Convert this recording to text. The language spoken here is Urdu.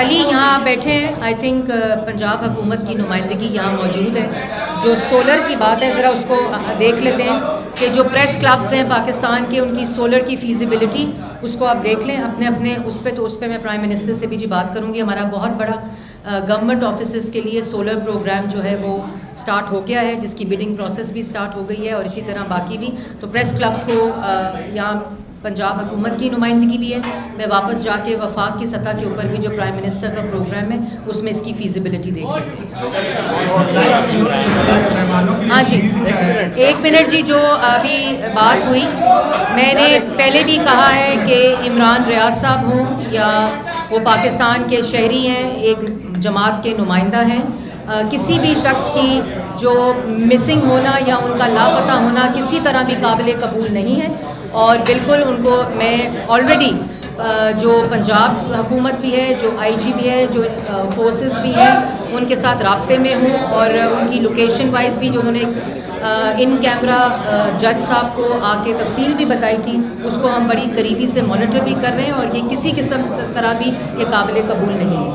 علی یہاں بیٹھے ہیں. آئی تھنک پنجاب حکومت کی نمائندگی یہاں موجود ہے. جو سولر کی بات ہے ذرا اس کو دیکھ لیتے ہیں کہ جو پریس کلبز ہیں پاکستان کے ان کی سولر کی فیزیبلٹی اس کو آپ دیکھ لیں اپنے اپنے اس پہ میں پرائم منسٹر سے بھی بات کروں گی. ہمارا بہت بڑا گورنمنٹ آفیسز کے لیے سولر پروگرام جو ہے وہ سٹارٹ ہو گیا ہے جس کی بڈنگ پروسیس بھی سٹارٹ ہو گئی ہے اور اسی طرح باقی بھی. تو پریس کلبز کو یہاں پنجاب حکومت کی نمائندگی بھی ہے. میں واپس جا کے وفاق کی سطح کے اوپر بھی جو پرائم منسٹر کا پروگرام ہے اس میں اس کی فیزیبلٹی دیکھی. ہاں جی ایک منٹ جی. جو ابھی بات ہوئی میں نے پہلے بھی کہا ہے کہ عمران ریاض صاحب ہوں یا وہ پاکستان کے شہری ہیں ایک جماعت کے نمائندہ ہیں, کسی بھی شخص کی جو مسنگ ہونا یا ان کا لاپتہ ہونا کسی طرح بھی قابل قبول نہیں ہے. اور بالکل ان کو میں آلریڈی جو پنجاب حکومت بھی ہے, جو آئی جی بھی ہے, جو فورسز بھی ہیں, ان کے ساتھ رابطے میں ہوں اور ان کی لوکیشن وائز بھی جو انہوں نے ان کیمرہ جج صاحب کو آ کے تفصیل بھی بتائی تھی اس کو ہم بڑی قریبی سے مانیٹر بھی کر رہے ہیں اور یہ کسی قسم طرح بھی یہ قابل قبول نہیں ہے.